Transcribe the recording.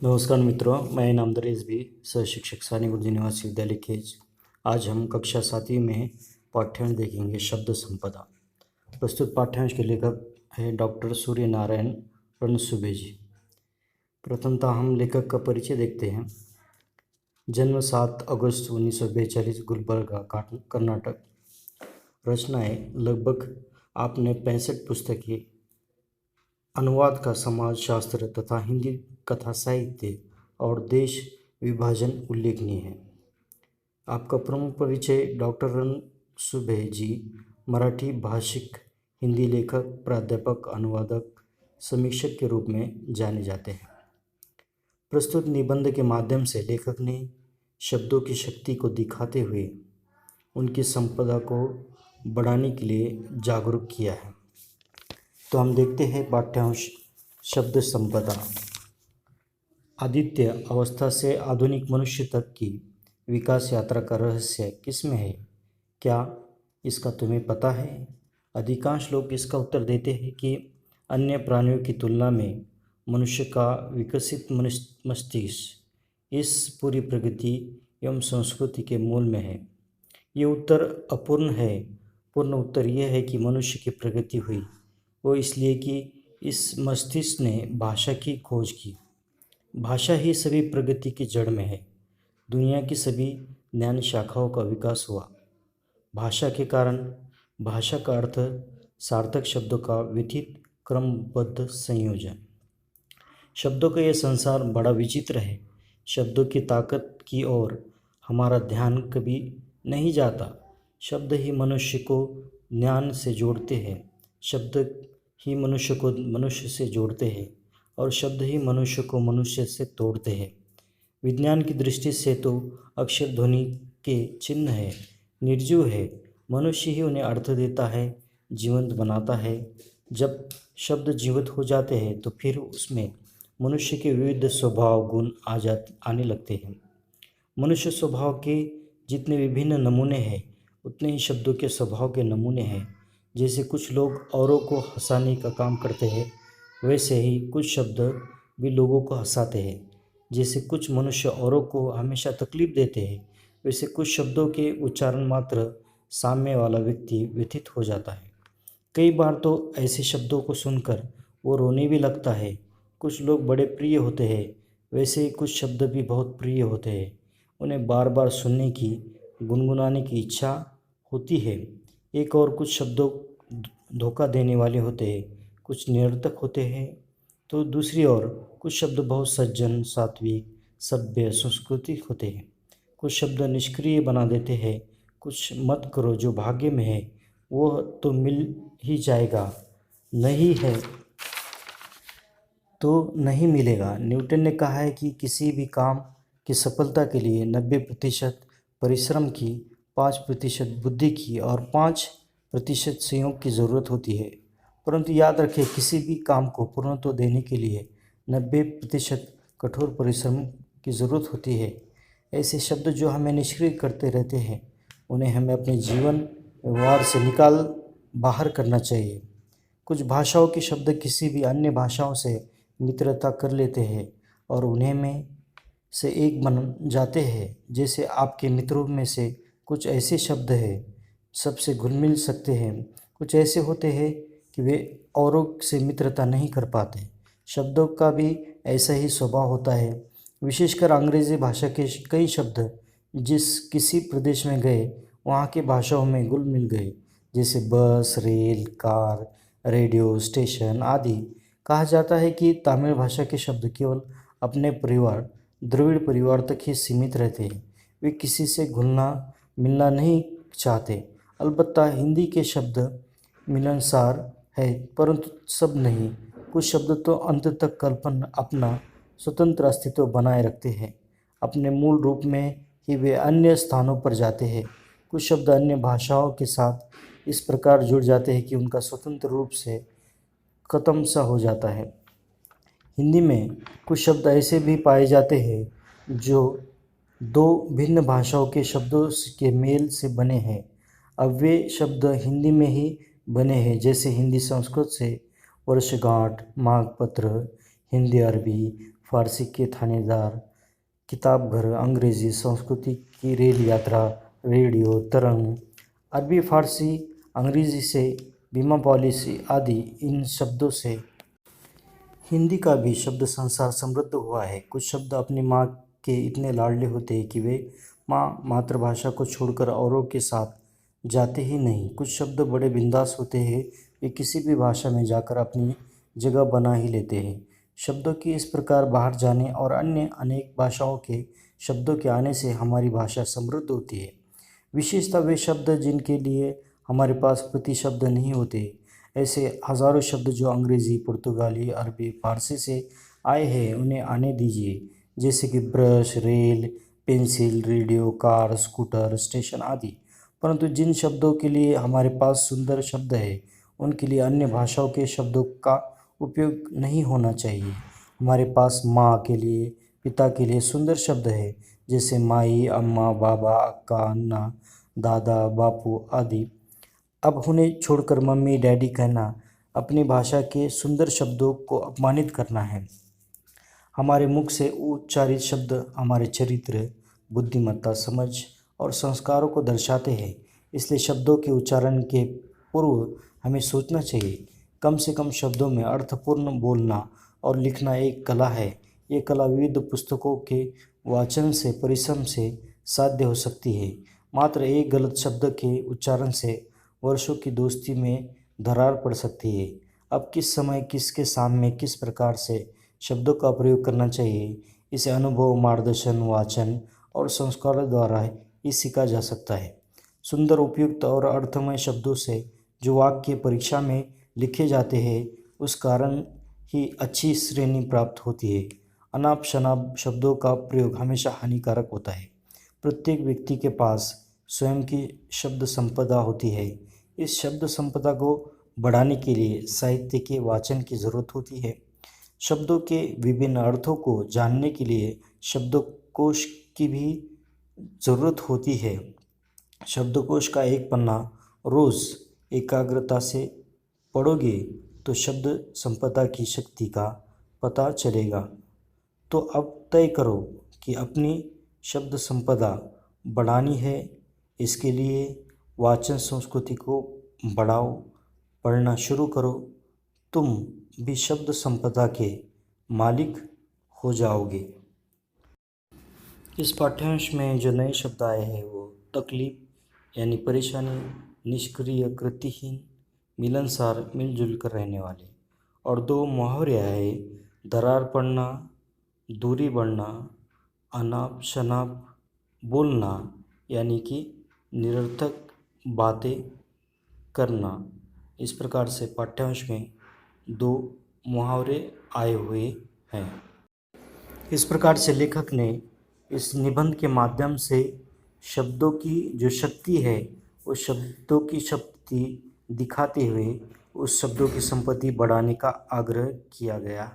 नमस्कार मित्रों, मैं इनाम दरेज भी सह शिक्षक सानी गुरुजी निवासी विद्यालय खेज। आज हम कक्षा 7वीं में पाठ्यांश देखेंगे शब्द संपदा। प्रस्तुत पाठ्यांश के लेखक है डॉक्टर सूर्य नारायण रणसुभे जी। प्रथमतः हम लेखक का परिचय देखते हैं। जन्म 7 अगस्त 1942 गुलबर्गा कर्नाटक। रचनाएं लगभग आपने 65 पुस्तकें, अनुवाद का समाजशास्त्र तथा हिंदी कथा साहित्य और देश विभाजन उल्लेखनीय है। आपका प्रमुख परिचय डॉक्टर रणसुभे जी मराठी भाषिक, हिंदी लेखक, प्राध्यापक, अनुवादक, समीक्षक के रूप में जाने जाते हैं। प्रस्तुत निबंध के माध्यम से लेखक ने शब्दों की शक्ति को दिखाते हुए उनकी संपदा को बढ़ाने के लिए जागरूक किया है। तो हम देखते हैं पाठ्यांश शब्द संपदा। आदित्य अवस्था से आधुनिक मनुष्य तक की विकास यात्रा का रहस्य किसमें है? क्या इसका तुम्हें पता है? अधिकांश लोग इसका उत्तर देते हैं कि अन्य प्राणियों की तुलना में मनुष्य का विकसित मस्तिष्क इस पूरी प्रगति एवं संस्कृति के मूल में है। ये उत्तर अपूर्ण है। पूर्ण उत्तर यह है कि मनुष्य की प्रगति हुई वो इसलिए कि इस मस्तिष्क ने भाषा की खोज की। भाषा ही सभी प्रगति की जड़ में है। दुनिया की सभी ज्ञान शाखाओं का विकास हुआ भाषा के कारण। भाषा का अर्थ सार्थक शब्दों का विथित क्रमबद्ध संयोजन। शब्दों का यह संसार बड़ा विचित्र है। शब्दों की ताकत की ओर हमारा ध्यान कभी नहीं जाता। शब्द ही मनुष्य को ज्ञान से जोड़ते हैं। शब्द ही मनुष्य को मनुष्य से जोड़ते हैं और शब्द ही मनुष्य को मनुष्य से तोड़ते हैं। विज्ञान की दृष्टि से तो अक्षर ध्वनि के चिन्ह है, निर्जीव है। मनुष्य ही उन्हें अर्थ देता है, जीवंत बनाता है। जब शब्द जीवित हो जाते हैं तो फिर उसमें मनुष्य के विविध स्वभाव गुण आने लगते हैं। मनुष्य स्वभाव के जितने विभिन्न नमूने हैं उतने ही शब्दों के स्वभाव के नमूने हैं। जैसे कुछ लोग औरों को हंसाने का काम करते हैं, वैसे ही कुछ शब्द भी लोगों को हंसाते हैं। जैसे कुछ मनुष्य औरों को हमेशा तकलीफ देते हैं, वैसे कुछ शब्दों के उच्चारण मात्र सामने वाला व्यक्ति व्यथित हो जाता है। कई बार तो ऐसे शब्दों को सुनकर वो रोने भी लगता है। कुछ लोग बड़े प्रिय होते हैं, वैसे ही कुछ शब्द भी बहुत प्रिय होते हैं। उन्हें बार बार सुनने की, गुनगुनाने की इच्छा होती है। एक और कुछ शब्दों धोखा देने वाले होते हैं, कुछ निरर्थक होते हैं। तो दूसरी ओर कुछ शब्द बहुत सज्जन, सात्विक, सभ्य, सांस्कृतिक होते हैं। कुछ शब्द निष्क्रिय बना देते हैं। कुछ मत करो, जो भाग्य में है वो तो मिल ही जाएगा, नहीं है तो नहीं मिलेगा। न्यूटन ने कहा है कि किसी भी काम की सफलता के लिए 90% परिश्रम की, 5% बुद्धि की और 5% संयोग की ज़रूरत होती है। परंतु याद रखें, किसी भी काम को पूर्णत्व देने के लिए 90% कठोर परिश्रम की ज़रूरत होती है। ऐसे शब्द जो हमें निष्क्रिय करते रहते हैं उन्हें हमें अपने जीवन व्यवहार से बाहर करना चाहिए। कुछ भाषाओं के शब्द किसी भी अन्य भाषाओं से मित्रता कर लेते हैं और उन्हें में से एक बन जाते हैं। जैसे आपके मित्रों में से कुछ ऐसे शब्द हैं सबसे घुल मिल सकते हैं, कुछ ऐसे होते हैं कि वे औरों से मित्रता नहीं कर पाते। शब्दों का भी ऐसा ही स्वभाव होता है। विशेषकर अंग्रेज़ी भाषा के कई शब्द जिस किसी प्रदेश में गए वहाँ के भाषाओं में घुल मिल गए। जैसे बस, रेल, कार, रेडियो स्टेशन आदि। कहा जाता है कि तमिल भाषा के शब्द केवल अपने परिवार, द्रविड़ परिवार तक ही सीमित रहते हैं। वे किसी से घुलना मिलना नहीं चाहते। अलबत्ता हिंदी के शब्द मिलनसार है, परंतु सब नहीं। कुछ शब्द तो अंत तक अपना स्वतंत्र अस्तित्व बनाए रखते हैं। अपने मूल रूप में ही वे अन्य स्थानों पर जाते हैं। कुछ शब्द अन्य भाषाओं के साथ इस प्रकार जुड़ जाते हैं कि उनका स्वतंत्र रूप से ख़त्म सा हो जाता है। हिंदी में कुछ शब्द ऐसे भी पाए जाते हैं जो दो भिन्न भाषाओं के शब्दों के मेल से बने हैं। अब वे शब्द हिंदी में ही बने हैं, जैसे हिंदी संस्कृत से वर्षगांठ, माघ पत्र, हिंदी अरबी, फारसी के थानेदार, किताब घर, अंग्रेजी संस्कृति की रेल यात्रा, रेडियो तरंग, अरबी फारसी अंग्रेजी से बीमा पॉलिसी आदि। इन शब्दों से हिंदी का भी शब्द संसार समृद्ध हुआ है। कुछ शब्द अपनी माँ के इतने लाडले होते हैं कि वे मातृभाषा को छोड़कर औरों के साथ जाते ही नहीं। कुछ शब्द बड़े बिंदास होते हैं, वे किसी भी भाषा में जाकर अपनी जगह बना ही लेते हैं। शब्दों की इस प्रकार बाहर जाने और अन्य अनेक भाषाओं के शब्दों के आने से हमारी भाषा समृद्ध होती है। विशेषतः वे शब्द जिनके लिए हमारे पास प्रतिशब्द नहीं होते, ऐसे हज़ारों शब्द जो अंग्रेज़ी, पुर्तगाली, अरबी, फारसी से आए हैं, उन्हें आने दीजिए, जैसे कि brush, rail, pencil, radio, car, scooter, station आदि। परंतु जिन शब्दों के लिए हमारे पास सुंदर शब्द है, उनके लिए अन्य भाषाओं के शब्दों का उपयोग नहीं होना चाहिए। हमारे पास माँ के लिए, पिता के लिए सुंदर शब्द है, जैसे माई, अम्मा, बाबा, अक्का, अन्ना, दादा, बापू आदि। अब उन्हें छोड़कर मम्मी, डैडी कहना अपनी भाषा के सुंदर शब्दों को अपमानित करना है। हमारे मुख से उच्चारित शब्द हमारे चरित्र, बुद्धिमत्ता, समझ और संस्कारों को दर्शाते हैं। इसलिए शब्दों के उच्चारण के पूर्व हमें सोचना चाहिए। कम से कम शब्दों में अर्थपूर्ण बोलना और लिखना एक कला है। ये कला विविध पुस्तकों के वाचन से, परिश्रम से साध्य हो सकती है। मात्र एक गलत शब्द के उच्चारण से वर्षों की दोस्ती में दरार पड़ सकती है। अब किस समय किसके सामने किस प्रकार से शब्दों का प्रयोग करना चाहिए, इसे अनुभव, मार्गदर्शन, वाचन और संस्कारों द्वारा ही सीखा जा सकता है। सुंदर, उपयुक्त और अर्थमय शब्दों से जो वाक्य परीक्षा में लिखे जाते हैं, उस कारण ही अच्छी श्रेणी प्राप्त होती है। अनाप शनाप शब्दों का प्रयोग हमेशा हानिकारक होता है। प्रत्येक व्यक्ति के पास स्वयं की शब्द संपदा होती है। इस शब्द संपदा को बढ़ाने के लिए साहित्य के वाचन की ज़रूरत होती है। शब्दों के विभिन्न अर्थों को जानने के लिए शब्दकोश की भी ज़रूरत होती है। शब्दकोश का एक पन्ना रोज़ एकाग्रता से पढ़ोगे तो शब्द संपदा की शक्ति का पता चलेगा। तो अब तय करो कि अपनी शब्द संपदा बढ़ानी है। इसके लिए वाचन संस्कृति को बढ़ाओ, पढ़ना शुरू करो। तुम भी शब्द संपदा के मालिक हो जाओगे। इस पाठ्यांश में जो नए शब्द आए हैं वो तकलीफ यानी परेशानी, निष्क्रिय, कृतिहीन, मिलनसार, मिलजुल कर रहने वाले, और दो मुहावरे आए, दरार पड़ना, दूरी बढ़ना, अनाप शनाप बोलना यानी कि निरर्थक बातें करना। इस प्रकार से पाठ्यांश में दो मुहावरे आए हुए हैं। इस प्रकार से लेखक ने इस निबंध के माध्यम से शब्दों की जो शक्ति है, उस शब्दों की शक्ति दिखाते हुए उस शब्दों की संपत्ति बढ़ाने का आग्रह किया गया